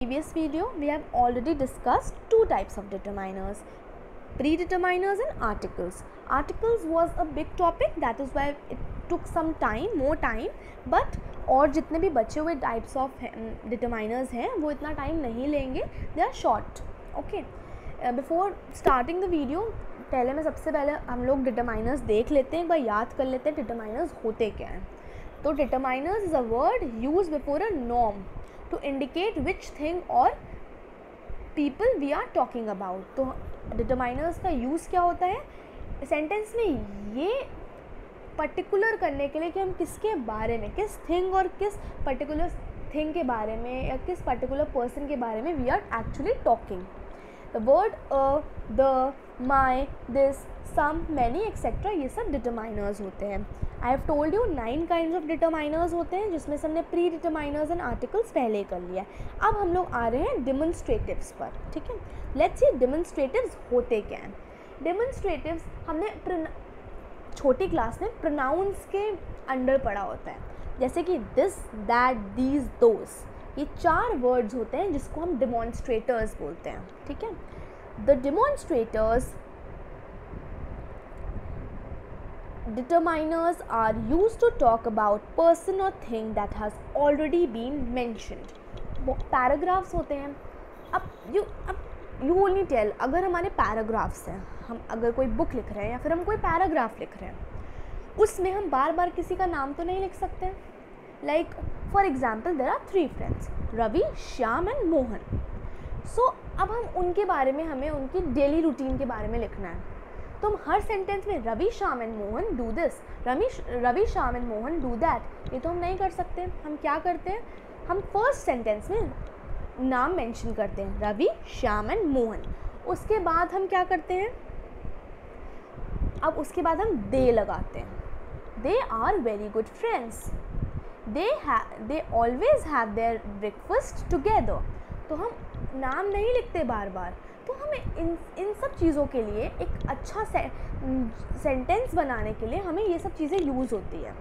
previous video we have already discussed two types of determiners, predeterminers and articles. Articles was a big topic, that is why it took some time, more time, but और जितने भी बचे हुए types of determiners हैं वो इतना time नहीं लेंगे, they are short. Okay, before starting the video सबसे पहले हम लोग डिटरमाइनर्स देख लेते हैं, एक बार याद कर लेते हैं डिटरमाइनर्स होते क्या हैं. तो determiners is a word use before a नॉर्म टू इंडिकेट विच थिंग और people we are talking about. तो डिटरमाइनर्स का यूज़ क्या होता है सेंटेंस में, ये पर्टिकुलर करने के लिए कि हम किसके बारे में, किस थिंग और किस पर्टिकुलर थिंग के बारे में या किस पर्टिकुलर पर्सन के बारे में we are actually talking. The word the, my, this, some, many etcetera, ये सब डिटरमाइनर्स होते हैं. I have told you 9 kinds of determiners होते हैं, जिसमें से हमने प्री डिटरमाइनर्स एंड आर्टिकल्स पहले ही कर लिया है. अब हम लोग आ रहे हैं डिमॉन्स्ट्रेटिव्स पर. ठीक है, लेट्स सी डिमॉन्स्ट्रेटिव्स होते क्या हैं. डिमॉन्स्ट्रेटिव्स हमने छोटी क्लास में प्रोनाउंस के अंडर पढ़ा होता है, जैसे कि दिस, दैट, दीज, दोस. ये 4 वर्ड्स होते हैं जिसको हम डिमॉन्स्ट्रेटर्स बोलते हैं. ठीक है, the डिमॉन्स्ट्रेटर्स determiners are used to talk about person or thing that has already been mentioned. Paragraphs होते हैं. अब यू ओनली टेल, अगर हमारे पैराग्राफ्स हैं, हम अगर कोई बुक लिख रहे हैं या फिर हम कोई पैराग्राफ लिख रहे हैं, उसमें हम बार बार किसी का नाम तो नहीं लिख सकते. Like for example there are 3 friends, Ravi, Shyam and Mohan. So अब हम उनके बारे में, हमें उनकी डेली रूटीन के बारे में लिखना है. तो हम हर सेंटेंस में Ravi, Shyam and Mohan do this, Ravi, Shyam and Mohan do that, ये तो हम नहीं कर सकते. हम क्या करते हैं, हम फर्स्ट सेंटेंस में नाम मेंशन करते हैं, रवि, श्याम एंड मोहन. उसके बाद हम क्या करते हैं, अब उसके बाद हम दे लगाते हैं. They are very good friends, they always have their breakfast together. तो हम नाम नहीं लिखते बार बार. तो हमें इन सब चीज़ों के लिए एक अच्छा सेंटेंस बनाने के लिए हमें ये सब चीज़ें यूज़ होती है.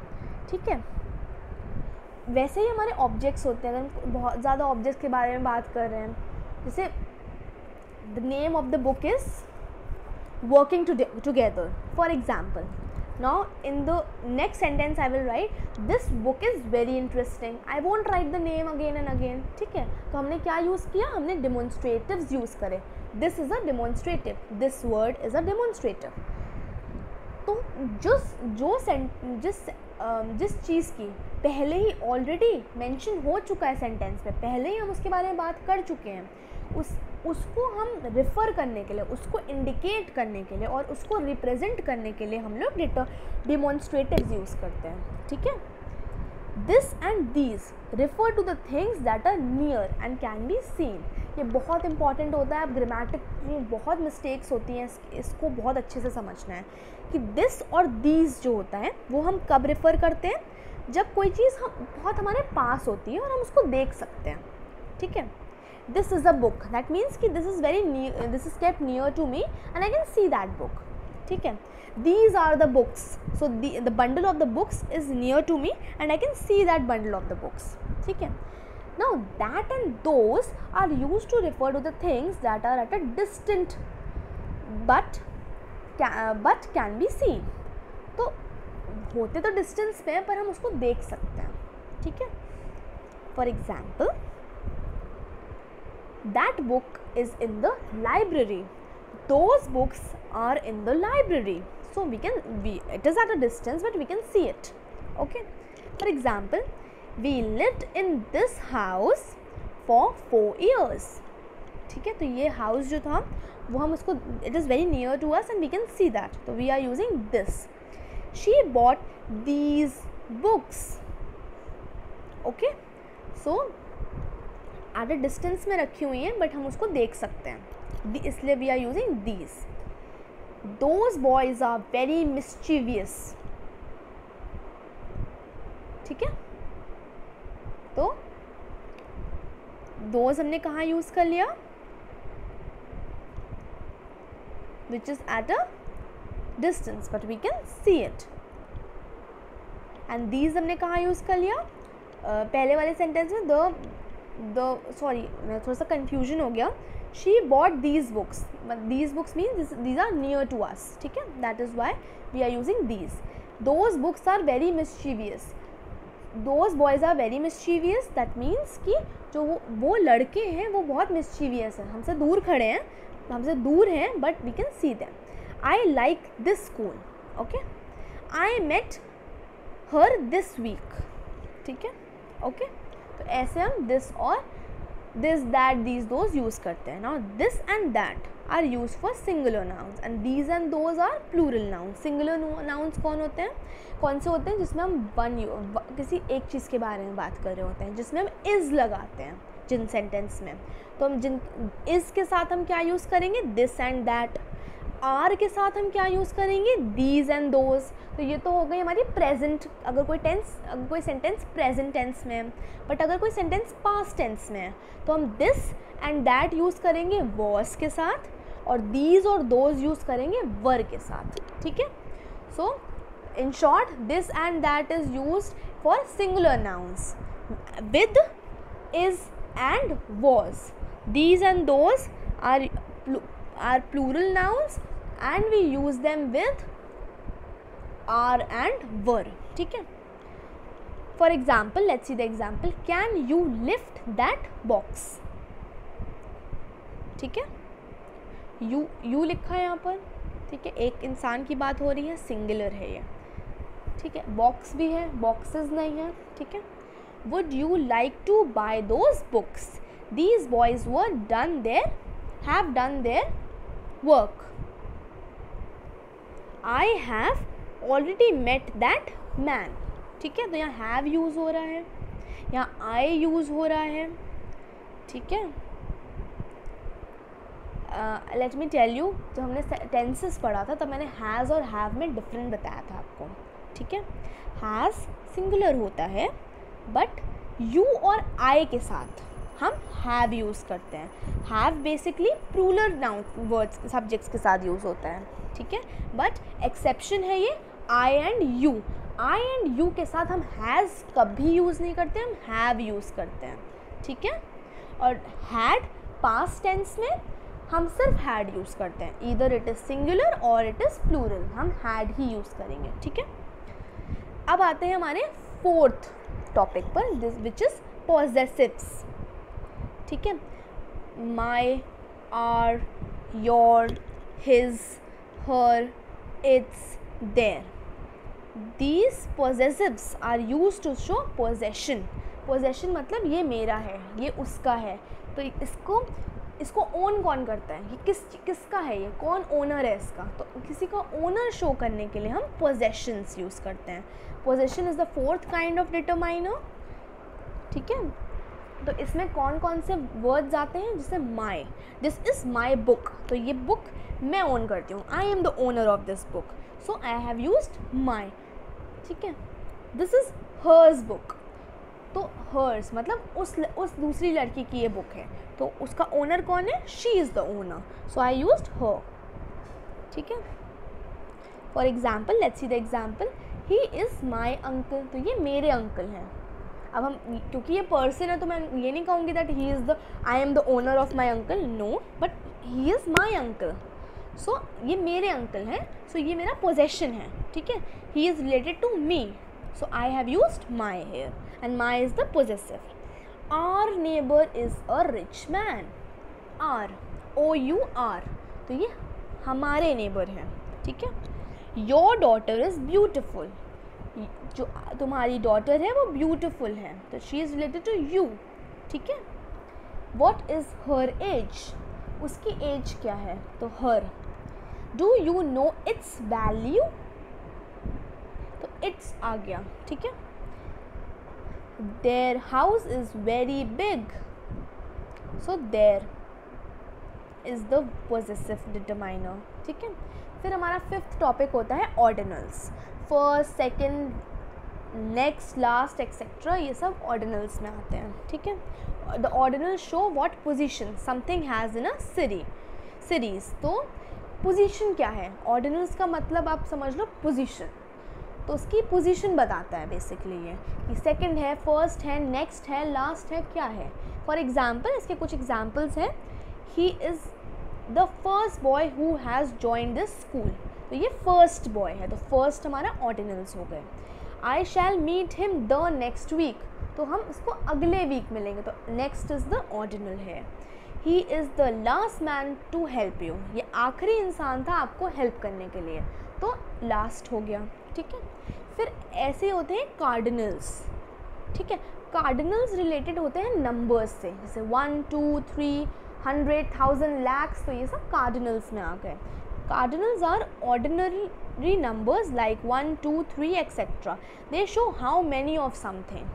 ठीक है, वैसे ही हमारे ऑब्जेक्ट्स होते हैं. अगर हम बहुत ज़्यादा ऑब्जेक्ट्स के बारे में बात कर रहे हैं, जैसे the name of the book is working together for example. Now in the next sentence I will write this book is very interesting. I won't right the name again and again. ठीक है, तो हमने क्या use किया, हमने डिमॉन्स्ट्रेटिव्स use करे. This is a demonstrative, this word is a demonstrative. तो जिस चीज़ की पहले ही ऑलरेडी मेंशन हो चुका है सेंटेंस में, पहले ही हम उसके बारे में बात कर चुके हैं, उसको हम रिफ़र करने के लिए, उसको इंडिकेट करने के लिए और उसको रिप्रेजेंट करने के लिए हम लोग डिमॉन्स्ट्रेटिव्स यूज़ करते हैं. ठीक है, this and these refer to the things that are near and can be seen. ये बहुत इंपॉर्टेंट होता है. अब ग्रामेटिक में बहुत मिस्टेक्स होती हैं, इसको बहुत अच्छे से समझना है कि दिस और दीज जो होता है वो हम कब रिफ़र करते हैं, जब कोई चीज़ बहुत हमारे पास होती है और हम उसको देख सकते हैं. ठीक है, this is a book, that means कि this is very near, this is kept near to me and I can see that book. ठीक है, these are the books, so the bundle of the books is near to me and I can see that bundle of the books. ठीक है, now that and those are used to refer to the things that are at a distant but can be seen. तो होते तो distance पे पर हम उसको देख सकते हैं. ठीक है, for example that book is in the library, those books are in the library. So it is at a distance but we can see it. Okay, for example, we lived in this house for 4 years. ठीक है, तो ये house जो था वो हम उसको, it is very near to us and we can see that, तो we are using this. She bought these books. Okay, so at a distance में रखी हुई हैं but हम उसको देख सकते हैं, इसलिए we are using these. Those boys are very mischievous. ठीक है, तो दोज हमने कहाँ यूज कर लिया, which is at a distance but we can see it. And these हमने कहाँ यूज कर लिया, पहले वाले सेंटेंस में द सॉरी मैं थोड़ा सा कन्फ्यूजन हो गया. She bought these books means these are near to us. ठीक है, that is why we are using these. Those books are very mischievous. Those boys are very mischievous. That means कि जो वो लड़के हैं वो बहुत मिस्चीवियस हैं, हमसे दूर खड़े हैं, हमसे दूर हैं, but we can see them. I like this school. Okay, I met her this week. ठीक है, ओके. तो ऐसे हम दिस और this, that, these, those use करते हैं. Now this and that are use for singular nouns and these and those are plural nouns. Singular nouns कौन होते हैं, कौन से होते हैं, जिसमें हम किसी एक चीज़ के बारे में बात कर रहे होते हैं, जिसमें हम इज़ लगाते हैं जिन सेंटेंस में. तो हम जिन इज़ के साथ हम क्या यूज़ करेंगे, दिस एंड दैट. आर के साथ हम क्या यूज़ करेंगे, दीज एंड दोज. तो ये तो हो गई हमारी प्रेजेंट, अगर कोई सेंटेंस प्रेजेंट टेंस में है. बट अगर कोई सेंटेंस पास्ट टेंस में है तो हम दिस एंड दैट यूज़ करेंगे वॉज के साथ, और दीज और दोज यूज़ करेंगे वर के साथ. ठीक है. So in short, this and that is used for singular nouns with is and was. These and those are plural nouns and we use them with are and were. ठीक है. For example, let's see the example. Can you lift that box? ठीक है, you लिखा है यहाँ पर. ठीक है, एक इंसान की बात हो रही है, सिंगुलर है ये. ठीक है, बॉक्स भी है, बॉक्सेस नहीं है. ठीक है. Would you like to buy those books? These boys have done their work. I have already met that man. ठीक है, तो यहाँ have यूज़ हो रहा है, यहाँ I यूज़ हो रहा है. ठीक है. लेट मी टेल यू, जब हमने टेंसेस पढ़ा था तब मैंने हैज़ और हैव में डिफरेंट बताया था आपको. ठीक है. हैज़ सिंगुलर होता है, बट यू और आई के साथ हम हैव यूज़ करते हैं. Have basically plural noun words subjects के साथ यूज़ होता है. ठीक है. बट एक्सेप्शन है ये I and you. I and you के साथ हम हैज़ कभी यूज़ नहीं करते, हम हैव यूज़ करते हैं. ठीक है. और हैड पास्ट टेंस में हम सिर्फ हैड यूज़ करते हैं. ईदर इट इज़ सिंगुलर और इट इज़ प्लूरल, हम हैड ही यूज़ करेंगे. ठीक है. अब आते हैं हमारे फोर्थ टॉपिक पर, दिस विच इज़ पॉजेसिव्स. ठीक है. My, our, your, his, her, its, their. These possessives are use to show possession. Possession मतलब ये मेरा है, ये उसका है. तो इसको ओन कौन करता है, ये किसका है, ये कौन ओनर है इसका. तो किसी का ओनर शो करने के लिए हम पोजेशंस यूज़ करते हैं. Possession is the fourth kind of determiner. ठीक है. तो इसमें कौन कौन से वर्ड्स आते हैं, जैसे my, this is my book. तो ये बुक मैं ओन करती हूँ, I am the owner of this book, so I have used my. ठीक है. This is hers book. तो हर्स मतलब उस दूसरी लड़की की ये बुक है, तो उसका ओनर कौन है, she is the owner, so I used her. ठीक है. For example, let's see the example. He is my uncle. तो ये मेरे अंकल हैं. अब हम, क्योंकि ये पर्सन है तो मैं ये नहीं कहूँगी that he is I am the owner of my uncle, no, but he is my uncle. सो ये मेरे अंकल हैं, सो ये मेरा पोजेशन है. ठीक है. He is related to me, so I have used my here and my is the possessive. Our neighbour is a rich man. Our, OUR. तो ये हमारे नेबर हैं. ठीक है. Your daughter is beautiful. जो तुम्हारी डॉटर है वो ब्यूटिफुल है, तो she is related to you. ठीक है. What is her age. उसकी एज क्या है, तो her. Do you know its value. तो इट्स आ गया. ठीक है. Their house is very big. So their is the possessive determiner. ठीक है. फिर हमारा फिफ्थ टॉपिक होता है ordinals. First, second, next, last etcetera, ये सब ऑर्डिनल्स में आते हैं. ठीक है. The ordinal show what position something has in a series. तो पोजीशन क्या है, ऑर्डिनल्स का मतलब आप समझ लो पोजीशन. तो उसकी पोजीशन बताता है बेसिकली ये कि सेकंड है, फर्स्ट है, नेक्स्ट है, लास्ट है, क्या है। फॉर एग्जांपल इसके कुछ एग्जांपल्स हैं। ही is the first boy who has joined this school, तो ये फर्स्ट बॉय है, तो फर्स्ट हमारा ऑर्डिनल्स हो गए। I shall meet him the next week, तो हम इसको अगले वीक मिलेंगे, तो नेक्स्ट इज़ द ऑर्डिनल है। He is the last man to help you, ये आखिरी इंसान था आपको हेल्प करने के लिए, तो लास्ट हो गया। ठीक है, फिर ऐसे होते हैं कार्डिनल्स। ठीक है, कार्डिनल्स रिलेटेड होते हैं नंबर्स से, जैसे 1 2 3 100 1000 lakhs, तो ये सब कार्डिनल्स में आ गए। Cardinals are ordinary numbers like 1 2 3 etcetera, they show how many of something.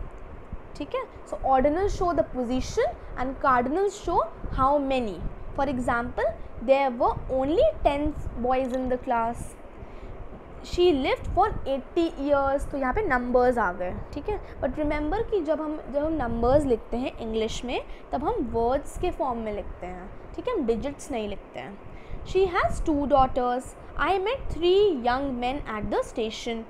ठीक है, so ordinals show the position and cardinals show how many. For example, there were only 10 boys in the class, she lived for 80 years, तो यहाँ पे numbers आ गए। ठीक है, but remember कि जब हम नंबर्स लिखते हैं इंग्लिश में, तब हम वर्ड्स के फॉर्म में लिखते हैं। ठीक है, हम डिजिट्स नहीं लिखते हैं। She has 2 daughters, I met 3 young men at the station,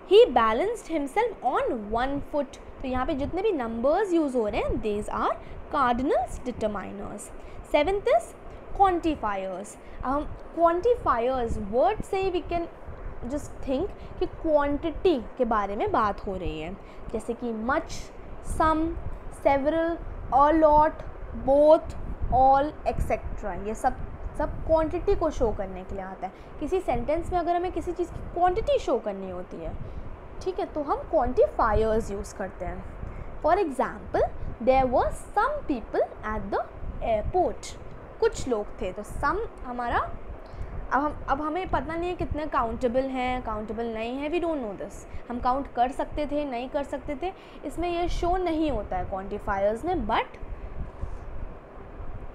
he balanced himself on 1 foot, तो यहाँ पे जितने भी नंबर्स यूज़ हो रहे हैं, these are cardinals determiners। 7th is quantifiers। हम quantifiers वर्ड से ही वी कैन जस्ट थिंक कि क्वांटिटी के बारे में बात हो रही है, जैसे कि much, some, several, a lot, both, all, etcetera, ये सब क्वांटिटी को शो करने के लिए आता है। किसी सेंटेंस में अगर हमें किसी चीज़ की क्वांटिटी शो करनी होती है, ठीक है, तो हम क्वांटिफायर्स यूज़ करते हैं। For example, there were some people at the airport, कुछ लोग थे, तो सम हमारा अब हमें पता नहीं है कितने काउंटेबल हैं, काउंटेबल नहीं है, वी डोंट नो दिस। हम काउंट कर सकते थे, नहीं कर सकते थे, इसमें ये शो नहीं होता है क्वांटिफायर्स में। बट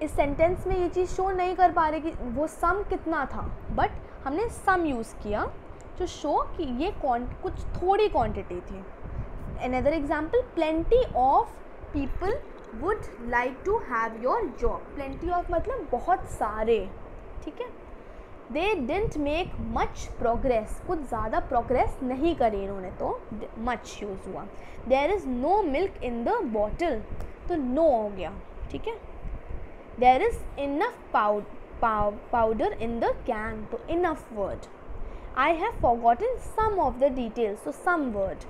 इस सेंटेंस में ये चीज़ शो नहीं कर पा रहे कि वो सम कितना था, बट हमने सम यूज़ किया जो शो कि ये कुछ थोड़ी क्वांटिटी थी। Another example, plenty of people would like to have your job, plenty of मतलब बहुत सारे। ठीक है, they didn't make much progress, कुछ ज़्यादा प्रोग्रेस नहीं करी इन्होंने, तो मच यूज़ हुआ। There is no milk in the bottle, तो नो हो गया। ठीक है, there is enough powder in the can, तो enough word. I have forgotten some of the details, तो some word.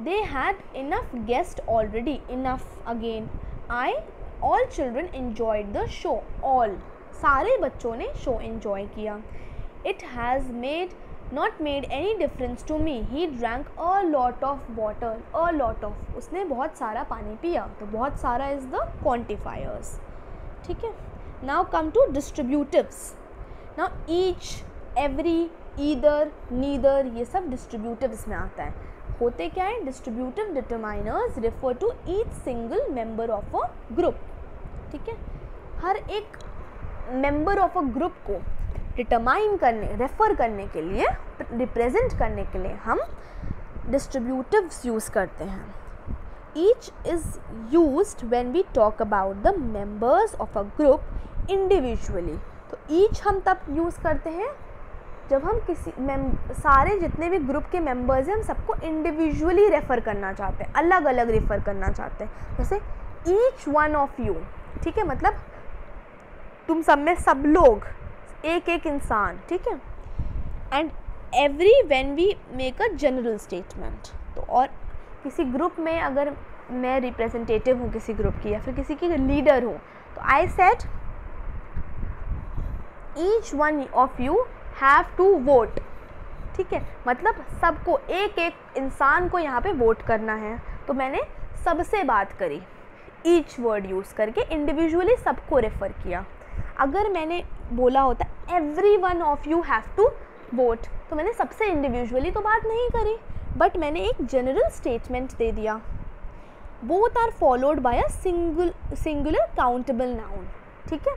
They had enough guest already, enough again. All children enjoyed the show, all सारे बच्चों ने show enjoy किया। It has not made any difference to me, he drank a lot of water, a lot of, उसने बहुत सारा पानी पिया, तो बहुत सारा इज़ द क्वांटिफायर्स। ठीक है, now come to distributives. Now each, every, either, neither, ये सब डिस्ट्रीब्यूटिव्स में आता है। होते क्या है, distributive determiners refer to each single member of a group. ठीक है, हर एक मेंबर ऑफ अ ग्रुप को डिटरमाइन करने, रेफ़र करने के लिए, रिप्रेजेंट करने के लिए हम डिस्ट्रीब्यूटिव्स यूज़ करते हैं। Each is used when we talk about the members of a group individually, तो ईच हम तब यूज़ करते हैं जब हम किसी सारे जितने भी ग्रुप के मेंबर्स हैं, हम सबको इंडिविजुअली रेफ़र करना चाहते हैं, अलग अलग रेफ़र करना चाहते हैं। जैसे ईच वन ऑफ यू, ठीक है, मतलब तुम सब में सब लोग, एक एक इंसान। ठीक है, and every when we make a general statement, तो और किसी ग्रुप में अगर मैं रिप्रेजेंटेटिव हूँ किसी ग्रुप की, या फिर किसी की लीडर हूँ, तो I said each one of you have to vote. ठीक है, मतलब सबको, एक एक इंसान को यहाँ पे वोट करना है, तो मैंने सबसे बात करी, ईच वर्ड यूज़ करके इंडिविजुअली सबको रेफ़र किया। अगर मैंने बोला होता every one of you have to vote, तो मैंने सबसे इंडिविजुअली तो बात नहीं करी, बट मैंने एक जनरल स्टेटमेंट दे दिया। Both are followed by a singular countable noun. ठीक है,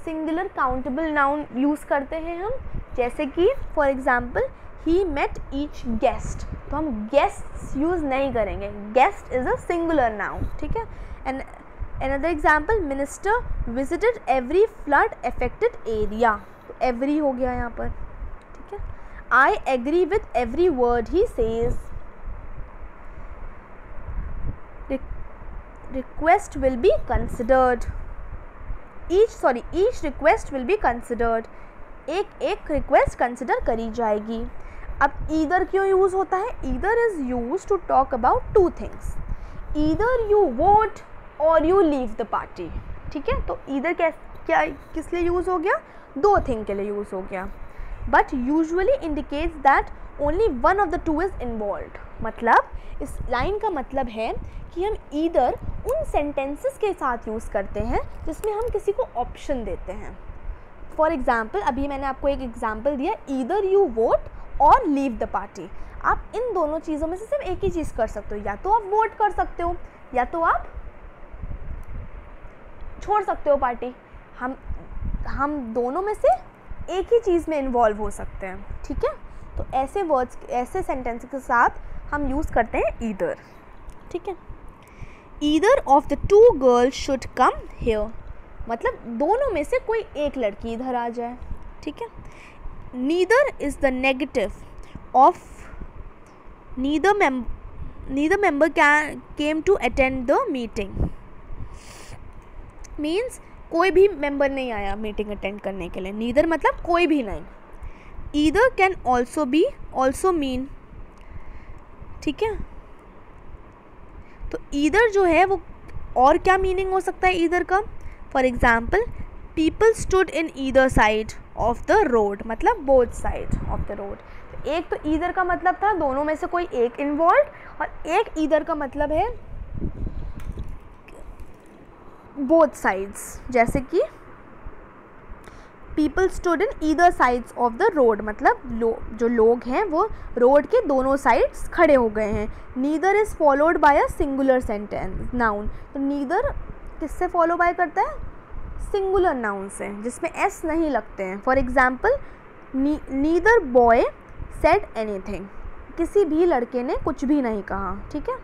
सिंगुलर काउंटेबल नाउन यूज़ करते हैं हम, जैसे कि for example, he met each guest, तो हम गेस्ट्स यूज़ नहीं करेंगे, guest is a singular noun. ठीक है, and another example, minister visited every flood affected area, तो every हो गया यहाँ पर। ठीक है, I agree with every word he says. Request will be considered. Each request will be considered. एक रिक्वेस्ट कंसिडर करी जाएगी. अब ईदर क्यों यूज़ होता है? Either is use to talk about two things. Either you vote और you leave the party. ठीक है, तो ईदर क्या किस लिए यूज़ हो गया? दो थिंग के लिए यूज़ हो गया. But usually indicates that only one of the two is involved. मतलब इस लाइन का मतलब है कि हम ईदर उन सेंटेंसेस के साथ यूज़ करते हैं जिसमें हम किसी को ऑप्शन देते हैं. फॉर एग्ज़ाम्पल, अभी मैंने आपको एक एग्जाम्पल दिया, ईदर यू वोट और लीव द पार्टी. आप इन दोनों चीज़ों में से सिर्फ एक ही चीज़ कर सकते हो. या तो आप वोट कर सकते हो या तो आप छोड़ सकते हो पार्टी. हम दोनों में से एक ही चीज़ में इन्वॉल्व हो सकते हैं. ठीक है, तो ऐसे वर्ड्स, ऐसे सेंटेंस के साथ हम यूज़ करते हैं ईदर. ठीक है, either of the two girls should come here. मतलब दोनों में से कोई एक लड़की इधर आ जाए. ठीक है, neither is the negative of neither member came to attend the meeting. Means कोई भी मेंबर नहीं आया मीटिंग अटेंड करने के लिए. नीदर मतलब कोई भी नहीं. Either can also mean. ठीक है, तो ईदर जो है वो और क्या मीनिंग हो सकता है ईदर का? For example, people stood in either side of the road. मतलब both side of the road. एक तो ईदर का मतलब था दोनों में से कोई एक इन्वॉल्व, और एक ईदर का मतलब है बोथ साइड्स. जैसे कि people stood in either sides of the road, मतलब जो लोग हैं वो रोड के दोनों साइड्स खड़े हो गए हैं. Neither is followed by a singular sentence noun. तो नीदर किससे फॉलो बाय करता है? सिंगुलर नाउन से, जिसमें एस नहीं लगते हैं. For example, neither boy said anything. किसी भी लड़के ने कुछ भी नहीं कहा. ठीक है,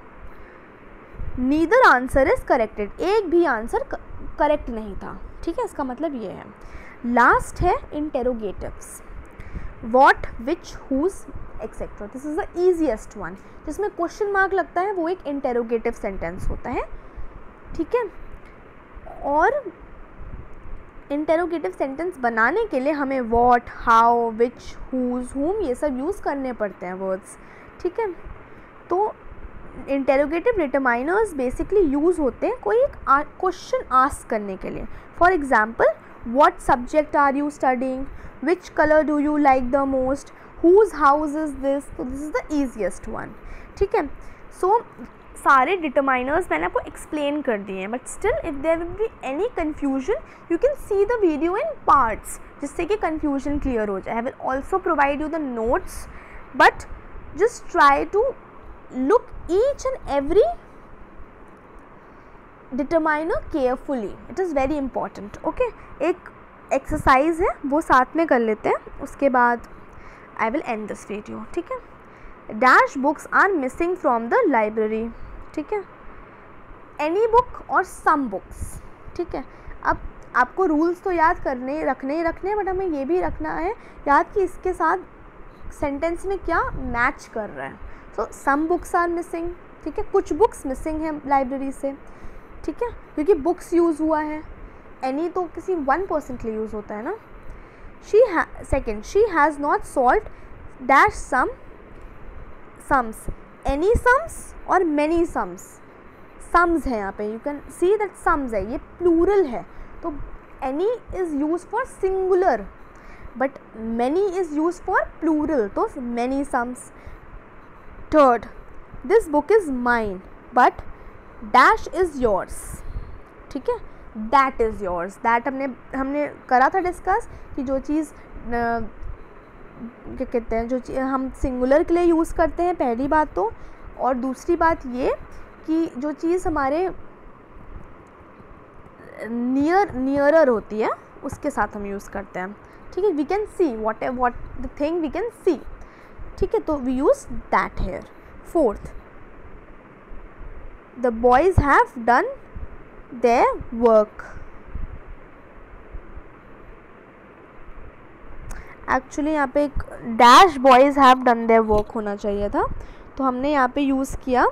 नीदर आंसर इज़ करेक्टेड. एक भी आंसर करेक्ट नहीं था. ठीक है, इसका मतलब ये है. लास्ट है interrogatives. What, which, whose, etcetera. This is the easiest one. जिसमें क्वेश्चन मार्क लगता है वो एक इंटेरोगेटिव सेंटेंस होता है. ठीक है, और इंटेरोगेटिव सेंटेंस बनाने के लिए हमें वॉट, हाउ, विच, हुज, हुम ये सब यूज़ करने पड़ते हैं वर्ड्स. ठीक है, तो इंटेरोगेटिव डिटरमाइनर्स बेसिकली यूज़ होते हैं कोई एक क्वेश्चन आस्क करने के लिए. For example, what subject are you studying, which colour do you like the most, whose house is this. तो this is the easiest one. ठीक है, सो सारे डिटरमाइनर्स मैंने आपको एक्सप्लेन कर दिए हैं. But still if there will be any confusion you can see the video in parts, जिससे कि कन्फ्यूजन क्लियर हो जाए. I will also provide you the notes, but just try to look each and every determiner carefully. It is very important. Okay, एक exercise है वो साथ में कर लेते हैं, उसके बाद I will end this video. ठीक है, dash books are missing from the library. ठीक है, एनी बुक और सम बुक्स. ठीक है, अब आपको रूल्स तो याद रखने बट हमें ये भी रखना है याद कि इसके साथ सेंटेंस में क्या मैच कर रहा है. सो सम बुक्स आर मिसिंग. ठीक है, कुछ बुक्स मिसिंग हैं लाइब्रेरी से. ठीक है, क्योंकि बुक्स यूज़ हुआ है. एनी तो किसी वन पर्सन के लिए यूज़ होता है ना. Second, she has not solved dash sums. Any sums और मैनी सम्स. सम्स है यहाँ पे, you can see that sums है, ये प्लूरल है. तो any is use for singular but many is use for plural. तो many sums. Third, this book is mine but dash is yours. ठीक है, दैट इज़ योर्स. दैट हमने करा था डिस्कस कि जो चीज़ क्या कहते हैं, जो हम सिंगुलर के लिए यूज़ करते हैं, पहली बात तो. और दूसरी बात ये कि जो चीज़ हमारे नियरर होती है उसके साथ हम यूज़ करते हैं. ठीक है, we can see what the thing we can see. ठीक है, तो we use that here. Fourth, the boys have done their work actually यहाँ पे एक dash boys have done their work होना चाहिए था, तो हमने यहाँ पे यूज़ किया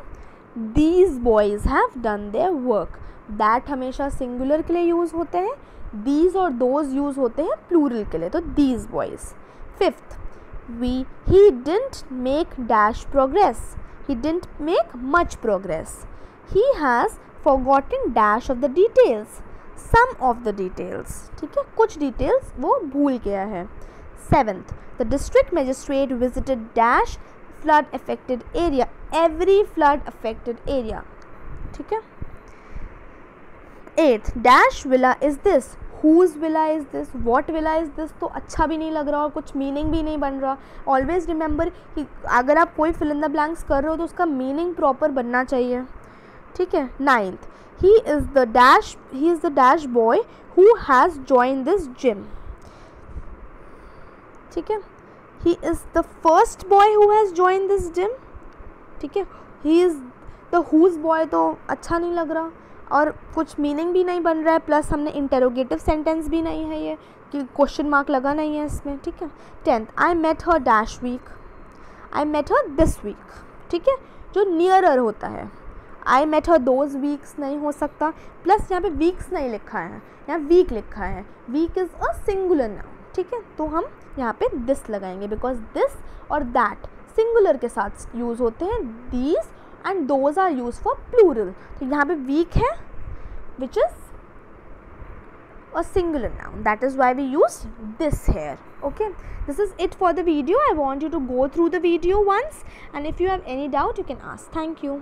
these boys have done their work. That हमेशा सिंगुलर के लिए यूज़ होते हैं, दीज और दोज यूज़ होते हैं प्लूरल के लिए, तो these boys. Fifth, he didn't make dash progress, he didn't make much progress, he has forgotten dash of the details, some of the details, ठीक है, कुछ डिटेल्स वो भूल गया है। Seventh, the district magistrate visited dash flood affected area, every flood affected area, ठीक है। Eighth, dash villa is this, whose villa is this, what villa is this, तो अच्छा भी नहीं लग रहा और कुछ मीनिंग भी नहीं बन रहा। ऑलवेज रिमेंबर कि अगर आप कोई फिल इन द ब्लैंक्स कर रहे हो तो उसका मीनिंग प्रॉपर बनना चाहिए, ठीक है। Ninth, he is the dash boy who has joined this gym, ठीक है। he is the first boy who has joined this gym, ठीक है। he is the whose boy तो अच्छा नहीं लग रहा और कुछ मीनिंग भी नहीं बन रहा है, प्लस हमने इंटेरोगेटिव सेंटेंस भी नहीं है ये कि क्वेश्चन मार्क लगा नहीं है इसमें, ठीक है। Tenth, I met her dash week, I met her this week, ठीक है, जो नियरर होता है। I met her those weeks नहीं हो सकता, प्लस यहाँ पे वीक्स नहीं लिखा है, यहाँ वीक लिखा है, week is a singular noun, ठीक है, तो हम यहाँ पे दिस लगाएंगे बिकॉज दिस और दैट सिंगुलर के साथ यूज़ होते हैं, these and those are used for plural, तो यहाँ पे week है which is a singular noun, that is why we use this here, okay। This is it for the video. I want you to go through the video once and if you have any doubt you can ask. Thank you.